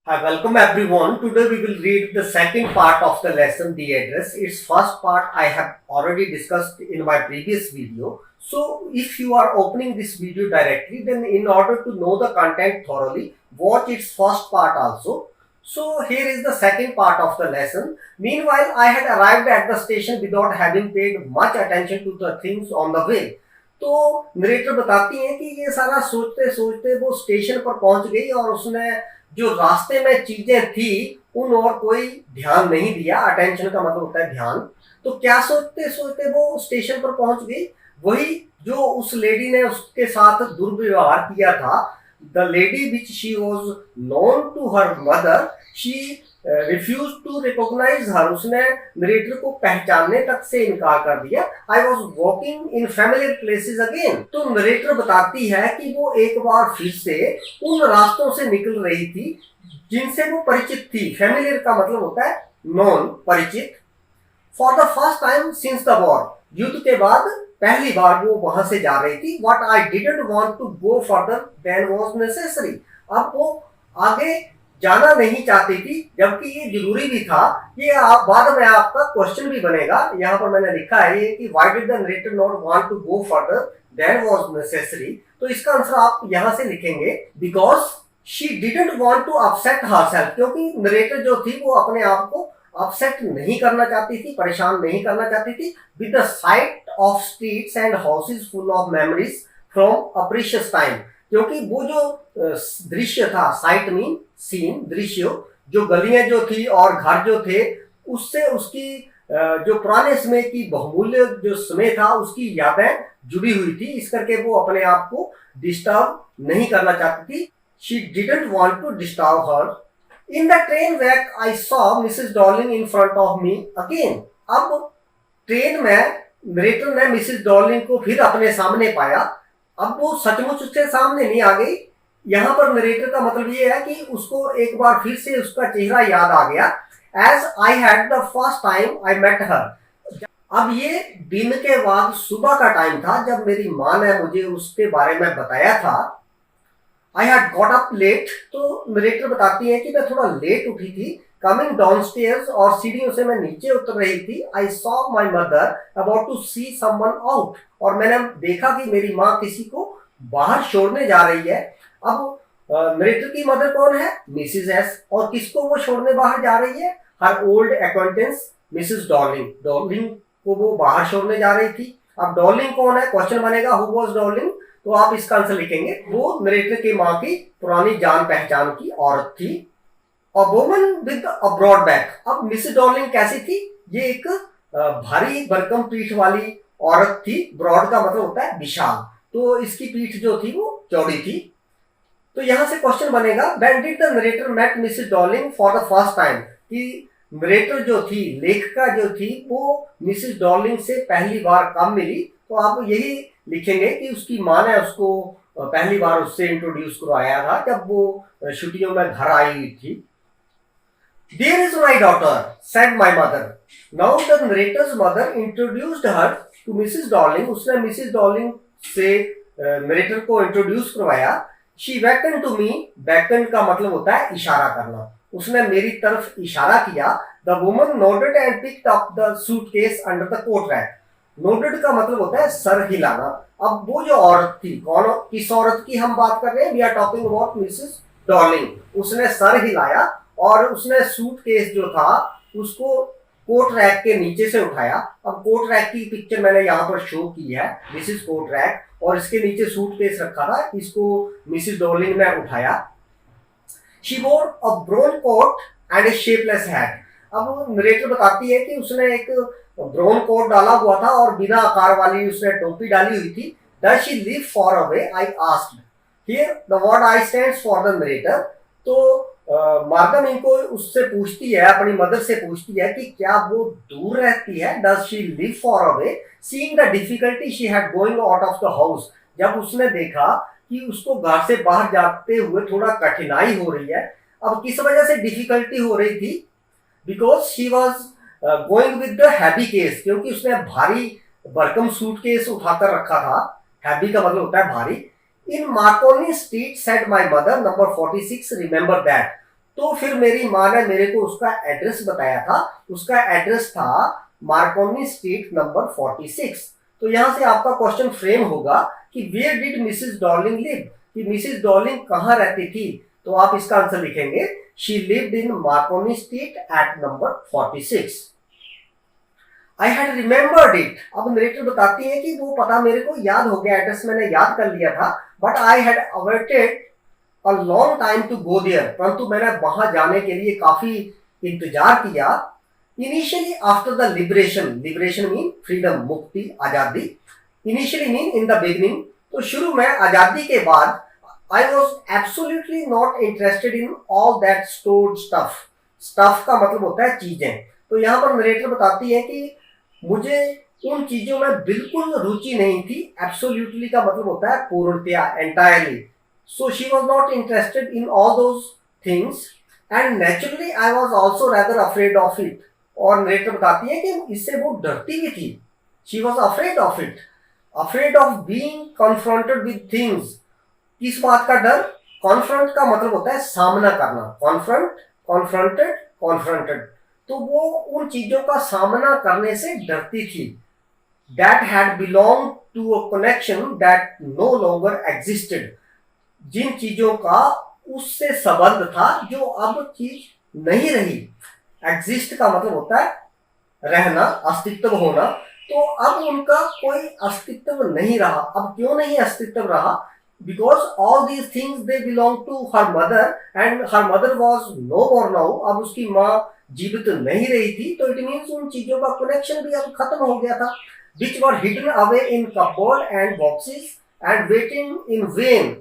Hi, welcome everyone. Today we will read the second part of the lesson, the address. Its first part I have already discussed in my previous video. So if you are opening this video directly, then in order to know the content thoroughly, watch its first part also. So here is the second part of the lesson. Meanwhile, I had arrived at the station without having paid much attention to the things on the way. तो narrator बताती हैं कि ये सारा सोचते सोचते वो station पर पहुंच गई और उसने जो रास्ते में चीजें थी उन और कोई ध्यान नहीं दिया। अटेंशन का मतलब होता है ध्यान। तो क्या सोचते सोचते वो स्टेशन पर पहुंच गई, वही जो उस लेडी ने उसके साथ दुर्व्यवहार किया था। The lady which she was known to her mother, she refuse to recognise her, उसने नरेटर को पहचानने तक से इनकार कर दिया। I was walking in familiar places again. तो नरेटर बताती है कि वो एक बार फिर से उन रास्तों से निकल रही थी जिनसे वो परिचित थी। फैमिलियर का मतलब होता है नॉन, परिचित। For the first time since the war, युद्ध के बाद पहली बार वो वहां से जा रही थी। What I didn't want to go further than was necessary, अब वो आगे जाना नहीं चाहती थी जबकि ये जरूरी भी था। ये आप बाद में आपका क्वेश्चन भी बनेगा। यहाँ पर मैंने लिखा है ये कि why did the narrator not want to go further than was necessary. तो इसका आंसर आप यहाँ से लिखेंगे because she didn't want to upset herself, क्योंकि नरेटर जो थी वो अपने आप को अपसेट नहीं करना चाहती थी, परेशान नहीं करना चाहती थी। With the site of streets and houses full of memories from a precious time, क्योंकि वो जो दृश्य था, साइट मीन सीन, दृश्य, जो गलियां जो थी और घर जो थे, उससे उसकी जो पुराने समय की बहुमूल्य जो समय था उसकी यादें जुड़ी हुई थी। इस करके वो अपने आप को डिस्टर्ब नहीं करना चाहती थी। She didn't want to disturb her. In the train back I saw Mrs Dorling in front of me again. अब ट्रेन में नरेटर ने मिसेस डॉर्लिंग को फिर अपने सामने पाया। अब वो सचमुच उसके सामने नहीं आ गई। यहाँ पर नरेटर का मतलब ये है कि उसको एक बार फिर से उसका चेहरा याद आ गया। As I had the first time I met her. अब ये दिन के बाद सुबह का टाइम था जब मेरी माँ ने मुझे उसके बारे में बताया था। I had got up late, तो नरेटर बताती है कि मैं थोड़ा लेट उठी थी। कमिंग डाउनस्टेयर्स, और सीढ़ियों से मैं नीचे उतर रही थी। I saw my mother about to see someone out, और मैंने देखा कि मेरी माँ किसी को बाहर छोड़ने जा रही है। अब नरेटर की मदर कौन है? मिसिस एस, और किसको वो छोड़ने बाहर जा रही है? Her old acquaintance Mrs Darling. Darling को वो बाहर छोड़ने जा रही थी। अब डॉर्लिंग कौन है? क्वेश्चन बनेगा हु वाज डॉर्लिंग, तो आप इसका आंसर लिखेंगे वो नरेटर की माँ की पुरानी जान पहचान की औरत थी। A woman with a broad back. अब मिसेस डॉर्लिंग कैसी थी? ये एक भारी भरकम पीठ वाली औरत थी। ब्रॉड का मतलब होता है विशाल, तो इसकी पीठ जो थी वो चौड़ी थी। तो यहां से क्वेश्चन बनेगा when did the narrator met Mrs Dorling for the first time, कि नरेटर जो थी, लेखिका जो थी, वो मिसेस डॉर्लिंग से पहली बार कब मिली। तो आप यही लिखेंगे कि उसकी माँ ने उसको पहली बार उससे इंट्रोड्यूस करवाया था जब वो छुट्टियों में घर आई हुई थी। There is my daughter, said my mother. Now the narrator's mother introduced her to Mrs. Darling. उसने मिसेस डॉर्लिंग से नरेटर को इंट्रोड्यूस करवाया। She beckoned to me. Beckon का मतलब होता है इशारा करना। उसने मेरी तरफ इशारा किया। The woman nodded and picked up the suitcase under the coat rack. Nodded का मतलब होता है सर हिलाना। अब वो जो औरत थी, कौन, किस औरत की हम बात कर रहे हैं? We are talking about Mrs. Darling. उसने सर हिलाया और उसने सूटकेस जो था उसको कोट रैक के नीचे से उठाया। अब कोट रैक की पिक्चर मैंने यहाँ पर शो की है, दिस इज कोट रैक, और इसके नीचे सूटकेस रखा था, इसको मिसेस डॉर्लिंग ने उठाया। She wore a brown coat and a shapeless hat. अब नरेटर बताती है कि उसने एक ब्राउन कोट डाला हुआ था और बिना आकार वाली उसने टोपी डाली हुई थी। Does she live for away, I asked. Here the word I stands for the narrator. तो मार्गम इनको उससे पूछती है, अपनी मदर से पूछती है कि क्या वो दूर रहती है। Does she live for away, seeing the difficulty she had going out of the house. जब उसने देखा कि उसको घर से बाहर जाते हुए थोड़ा कठिनाई हो रही है। अब किस वजह से डिफिकल्टी हो रही थी? Because she was going with the heavy case, क्योंकि उसने भारी भरकम सूटकेस उठाकर रखा था। हैवी का मतलब होता है भारी। In Marconi Street said my mother, number 46, remember that. तो फिर मेरी माँ ने मेरे को उसका एड्रेस बताया था। उसका एड्रेस था मार्कोनी स्ट्रीट नंबर 46। तो यहाँ से आपका क्वेश्चन फ्रेम होगा कि where did Mrs Dorling live, कि मिसेस डॉर्लिंग कहाँ रहती थी। तो आप इसका आंसर लिखेंगे she lived in Marconi Street at number 46। I had remembered it. अब नरेटर बताती है कि वो पता मेरे को याद हो गया, एड्रेस मैंने याद कर लिया था, but I had awaited a long time to go there, परंतु मैंने वहां जाने के लिए काफी इंतजार किया। Initially after the liberation, liberation mean freedom, मुक्ति, आजादी। Initially mean in the beginning, तो शुरू में, आजादी के बाद। I was absolutely not interested in all that stored stuff. Stuff का मतलब होता है चीजें। तो यहाँ पर नरेटर बताती है कि मुझे उन चीजों में बिल्कुल रुचि नहीं थी। एब्सोल्युटली का मतलब होता है पूर्णतया, entirely. So she was not interested in all those things and naturally I was also rather afraid of it. और नरेटर बताती है कि इससे वो डरती भी थी। She was afraid of it, afraid of being confronted with things. किस बात का डर? कॉन्फ्रंट का मतलब होता है सामना करना, कॉन्फ्रंट, कॉन्फ्रंटेड, कॉन्फ्रंटेड। तो वो उन चीजों का सामना करने से डरती थी। That had belong to a connection that no longer existed, जिन चीजों का उससे संबंध था जो अब चीज नहीं रही। एग्जिस्ट का मतलब होता है रहना, अस्तित्व होना। तो अब उनका कोई अस्तित्व नहीं रहा। अब क्यों नहीं अस्तित्व रहा? Because all these things they belong to her mother and her mother was no more now. अब उसकी माँ जीवित नहीं रही थी, तो इट मीन्स उन चीजों का कनेक्शन भी अब खत्म हो गया था। Which were hidden away in cupboard and boxes and waiting in vain.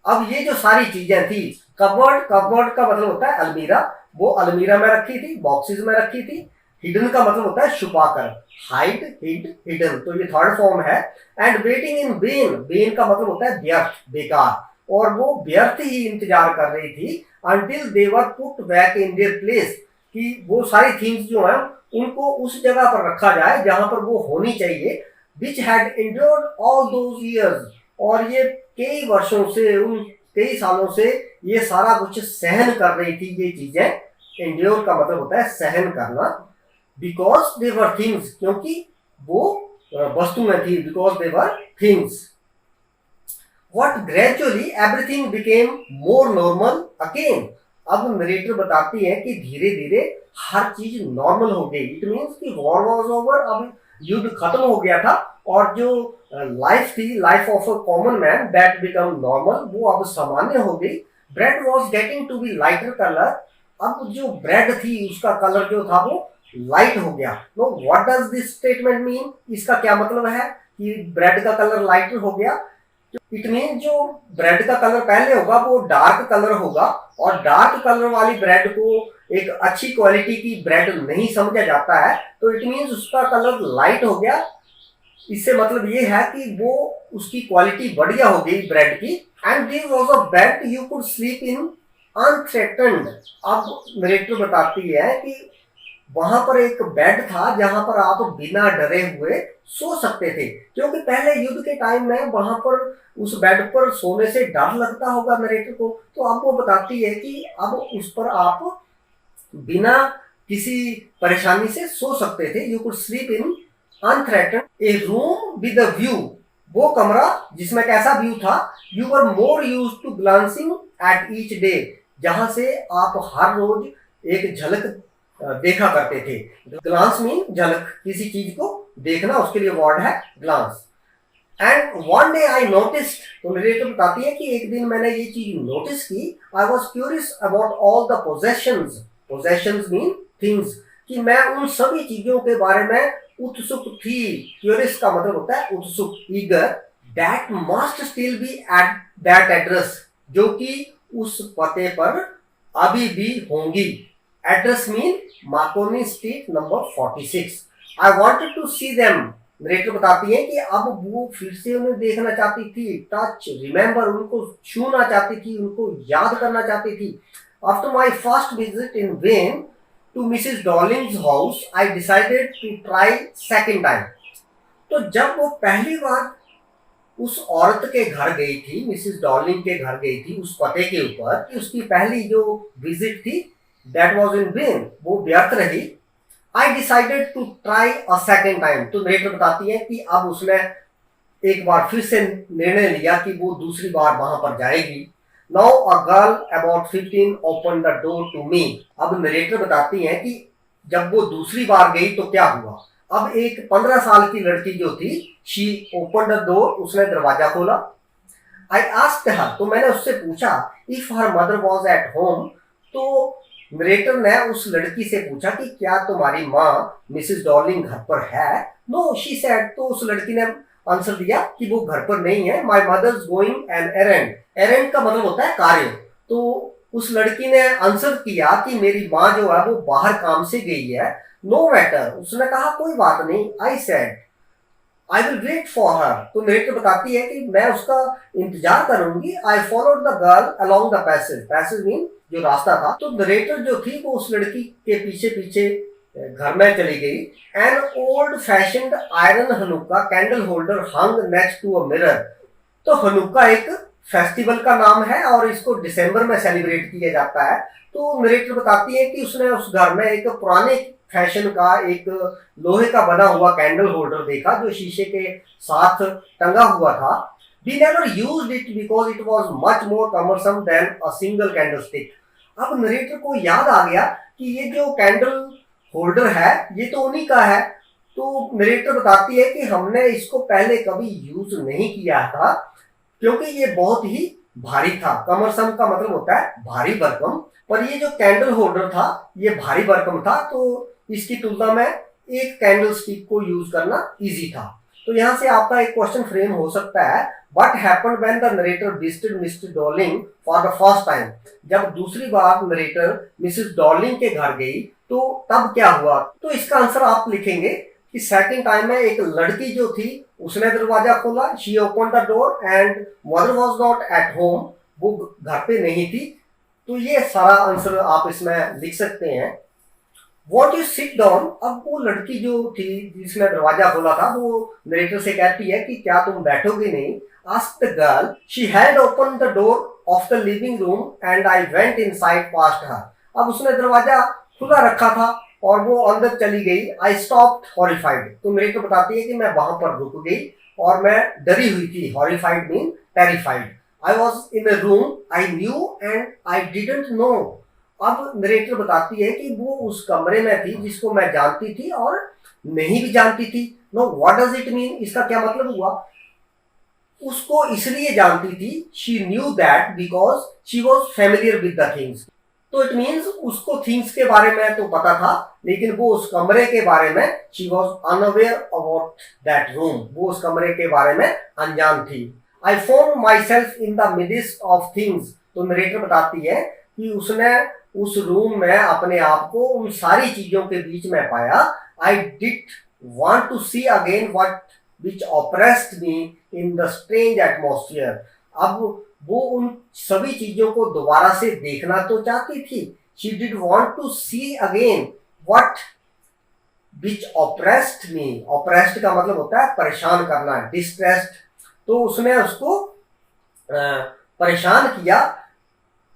अब ये जो सारी चीजें थी, कबर्ड, कबर्ड का मतलब होता है अलमीरा, वो अलमीरा में रखी थी, बॉक्सेस में रखी थी। हिडन का मतलब होता है छुपाकर, हाइड, हिड, हिडन, तो ये थर्ड फॉर्म है। And waiting in when, when का मतलब होता है व्यर्थ, बेकार, और वो व्यर्थ ही इंतजार कर रही थी until they were put back in their place, कि वो सारी थिंग्स जो हैं उनको उस जगह पर रखा जाए जहां पर वो होनी चाहिए। Which had endured all those years, और ये कई वर्षों से, उन कई सालों से ये सारा कुछ सहन कर रही थी ये चीजें। एंड्योर का मतलब होता है सहन करना। बिकॉज दे वर थिंग्स, क्योंकि वो वस्तुएं थी, because they were things. What gradually everything became more normal again. अब नरेटर बताती है कि धीरे धीरे हर चीज नॉर्मल हो गई। इट मीन्स कि वॉर वॉज ओवर, अब युद्ध खत्म हो गया था, और जो लाइफ थी, life of a common man, that become normal, वो अब सामान्य हो गई। Bread was getting to be lighter colour. अब जो ब्रेड थी उसका कलर जो था वो लाइट हो गया। No, what does this statement mean? इसका क्या मतलब है कि ब्रेड का कलर लाइटर हो गया? इट मीन जो ब्रेड का कलर पहले होगा वो डार्क कलर होगा, और डार्क कलर वाली ब्रेड को एक अच्छी क्वालिटी की ब्रेड नहीं समझा जाता है, तो इट मीन्स उसका कलर लाइट हो गया। इससे मतलब ये है कि वो उसकी क्वालिटी बढ़िया हो गई ब्रेड की। And this was a bed you could sleep in unthreatened. अब नरेटर बताती है कि वहां पर एक बेड था जहां पर आप बिना डरे हुए सो सकते थे, क्योंकि पहले युद्ध के टाइम में वहां पर उस बेड पर सोने से डर लगता होगा नरेटर को। तो अब वो बताती है कि अब उस पर आप बिना किसी परेशानी से सो सकते थे। You could sleep in unthreatened a room with a view, वो कमरा जिसमें कैसा व्यू था? You were more use to glancing at each day, जहां से आप हर रोज एक झलक देखा करते थे। ग्लांस मीन झलक, किसी चीज को देखना, उसके लिए वर्ड है glance. And one day I noticed, तो नरेटर बताती है कि एक दिन मैंने ये चीज नोटिस की। I was curious about all the possessions, possessions mean things, कि मैं उन सभी चीजों के बारे में उत्सुक थी। क्यूरियस का मतलब होता है उत्सुक, eager. That must still be at that address, जो कि उस पते पर अभी भी होंगी। Address mean Marconi Street number 46। I wanted to see them, narrator बताती है कि अब वो फिर से उन्हें देखना चाहती थी, टच, रिमेंबर, उनको छूना चाहती थी, उनको याद करना चाहती थी। After my first visit in vain to Mrs Dorling's house, I decided to try second time. तो जब वो पहली बार उस औरत के घर गई थी, मिसिस डॉर्लिंग के घर गई थी उस पते के ऊपर कि उसकी पहली जो विजिट थी दैट वाज इन वेन, वो व्यर्थ रही। I decided to try a second time. तो नरेटर बताती है कि अब उसने एक बार फिर से निर्णय लिया कि वो दूसरी बार वहां पर जाएगी। Now a girl about 15 open the door to me. अब नरेटर बताती है कि जब वो दूसरी बार गई तो क्या हुआ। अब एक 15 साल की लड़की जो थी, शी ओपन द डोर, उसने दरवाजा खोला। आई आस्क्ड हर, तो मैंने उससे पूछा, if her mother was at home. तो नरेटर ने उस लड़की से पूछा कि क्या तुम्हारी माँ मिसिस डॉर्लिंग घर पर है। नो शी सेड, तो उस लड़की ने आंसर दिया कि वो घर पर नहीं है। My mother's going an errand. Errand का मतलब होता है कार्य। तो उस लड़की ने आंसर किया कि मेरी माँ जो है वो बाहर काम से गई है। नो मैटर, उसने कहा कोई बात नहीं। I said I will wait for her. तो नरेटर बताती है कि मैं उसका इंतजार करूंगी। I followed the girl along the passage. Passage mean जो रास्ता था। तो नरेटर जो थी वो उस लड़की के पीछे पीछे घर में चली गई। An old fashioned iron Hanukkah candle holder hung next to a mirror. तो हनुक्का एक फेस्टिवल का नाम है और इसको दिसंबर में सेलिब्रेट किया जाता है। तो नरेटर बताती है कि उसने उस घर में एक पुराने फैशन का एक लोहे का बना हुआ कैंडल होल्डर देखा जो शीशे के साथ टंगा हुआ था। We never used it because it was much more cumbersome than a single candlestick. अब नरेटर को याद आ गया कि ये जो कैंडल होल्डर है ये तो उन्हीं का है। तो नरेटर बताती है कि हमने इसको पहले कभी यूज नहीं किया था क्योंकि ये बहुत ही भारी था। कमरसम का मतलब होता है भारी भरकम, पर ये जो कैंडल होल्डर था ये भारी भरकम था, तो इसकी तुलना में एक कैंडल स्टिक को यूज करना इजी था। तो यहाँ से आपका एक क्वेश्चन फ्रेम हो सकता है, what happened when the narrator visited mister Darling for the first time. जब दूसरी बार नरेटर मिसेस डॉर्लिंग के घर गई तो तब क्या हुआ। तो इसका आंसर आप लिखेंगे कि सेकंड टाइम में एक लड़की जो थी उसने दरवाजा खोला। She open the door and mother was not at home. वो घर पे नहीं थी। तो ये सारा आंसर आप इसमें लिख सकते हैं। What you sit down. अब वो लड़की जो थी जिसने दरवाजा खोला था वो नरेटर से कहती है कि क्या तुम बैठोगे नहीं। Ask the girl. She had open the door of the living room and I went inside past her. अब उसने दरवाजा खुला रखा था और वो अंदर चली गई। I stopped horrified. तो नरेटर बताती है कि मैं वहां पर रुक गई और मैं डरी हुई थी। Horrified mean terrified. I was in a room I knew and I didn't know. अब नरेटर बताती है कि वो उस कमरे में थी जिसको मैं जानती थी और नहीं भी जानती थी। No what does it mean, इसका क्या मतलब हुआ। उसको इसलिए जानती थी, she knew that because she was familiar with the things. तो इट मीन्स उसको थिंग्स के बारे में तो पता था लेकिन वो उस कमरे के बारे में she was unaware about that room. वो उस कमरे के बारे में अनजान थी। I found myself in the midst of things. तो नरेटर बताती है कि उसने उस रूम में अपने आप को उन सारी चीजों के बीच में पाया। I did want to see again what which oppressed me in the strange atmosphere. अब वो उन सभी चीजों को दोबारा से देखना तो चाहती थी। She did want to see again what which oppressed me. Oppressed का मतलब होता है परेशान करना, डिस्ट्रेस्ड। तो उसने उसको परेशान किया।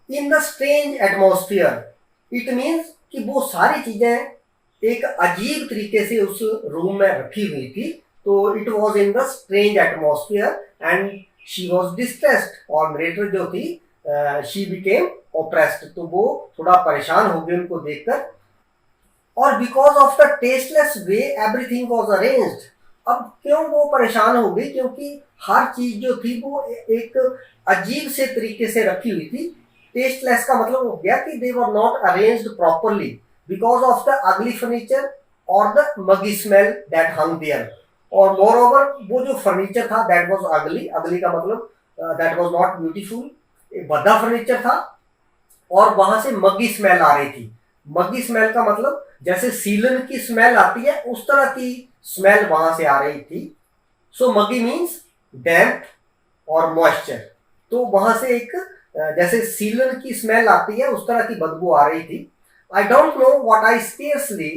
इन the strange atmosphere it means कि वो सारी चीजें एक अजीब तरीके से उस रूम में रखी हुई थी। तो it was in the strange atmosphere and she was distressed. और नरेटर जो थी शी बिकेम ओप्रेस्ड। तो वो थोड़ा परेशान हो गई उनको देखकर। और because of the tasteless way everything was arranged. अब क्यों वो परेशान हो गई, क्योंकि हर चीज जो थी वो एक अजीब से तरीके से रखी हुई थी। टेस्टलेस का मतलब हो गया कि they were not arranged properly because of the ugly furniture और the muggy smell that hung there. और मोर ओवर वो जो फर्नीचर था दैट वॉज अगली। अगली का मतलब दैट वॉज नॉट ब्यूटीफुल। भद्दा फर्नीचर था और वहां से मगी स्मेल आ रही थी। मगी स्मेल का मतलब जैसे सीलन की स्मेल आती है उस तरह की स्मेल वहां से आ रही थी। सो मगी मीन्स डैम्प और मॉइस्चर। तो वहां से एक जैसे सीलन की स्मेल आती है उस तरह की बदबू आ रही थी। I don't know what I scarcely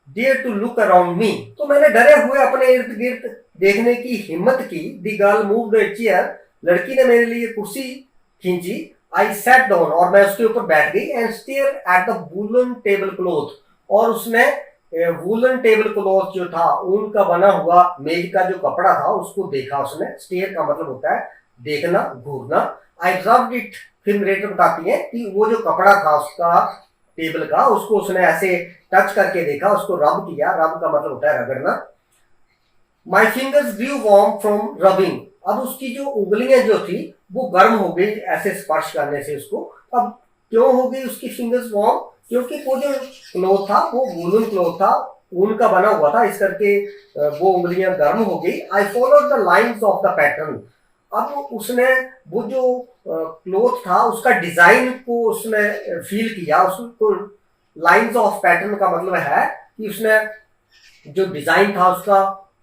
dare to look around me. तो मैंने डरे हुए अपने इर्द गिर्द देखने की हिम्मत की। The girl moved a chair, लड़की ने मेरे लिए कुर्सी खींची। आई सैट डाउन, और मैं उसके ऊपर बैठ गई। And stare at the woollen table cloth, और उसने वूलन टेबल क्लॉथ जो था, ऊन का बना हुआ मेज का जो कपड़ा था, उसको देखा उसने। स्टेयर का मतलब होता है देखना, घूरना। आई रब्ड इट, फिर नरेटर बताती है कि वो जो कपड़ा था उसका टेबल का, उसको उसने ऐसे टच करके देखा, उसको रब किया। रब का मतलब होता है रगड़ना। My fingers grew warm from rubbing, अब उसकी जो उंगलियां जो थी वो गर्म हो गई ऐसे स्पर्श करने से उसको। अब क्यों हो गई उसकी फिंगर्स वार्म? क्योंकि वो जो क्लोथ था वो वूलन क्लोथ था, ऊन का बना हुआ था, इस करके वो उंगलियां गर्म हो गई। आई followed the lines of the pattern, अब उसने वो जो क्लोथ था उसका डिजाइन को उसने फील किया। उसको लाइंस ऑफ पैटर्न का मतलब है कि उसने जो डिजाइन था उसका,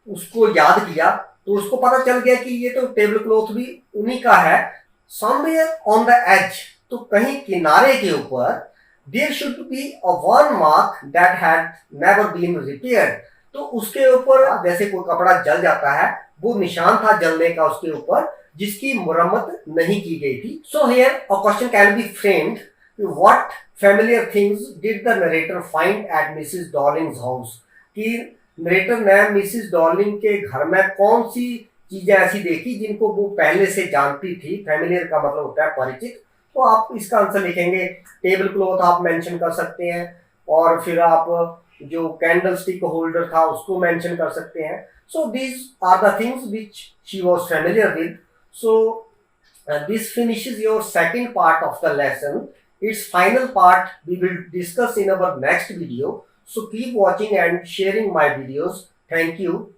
उसको याद किया, तो उसको पता चल गया कि ये तो टेबल क्लॉथ भी उन्हीं का है। समवेयर ऑन द एज, तो कहीं किनारे के ऊपर, there should be a one mark that had never been repaired, तो उसके ऊपर जैसे कोई कपड़ा जल जाता है, वो निशान था जलने का उसके ऊपर, जिसकी मुरम्मत नहीं की गई थी। So here a question can be framed, what familiar things did the narrator find at Mrs. Darling's house, कि नरेटर ने मिसिस डॉर्लिंग के घर में कौन सी चीजें ऐसी देखी जिनको वो पहले से जानती थी। फैमिलियर का मतलब होता है परिचित। तो आप इसका आंसर लिखेंगे टेबल क्लॉथ आप मेंशन कर सकते हैं, और फिर आप जो कैंडल स्टिक होल्डर था उसको मेंशन कर सकते हैं। So these are the things which she was familiar with. So this finishes your second part of the lesson. Its final part we will discuss in our next video. So keep watching and sharing my videos. Thank you.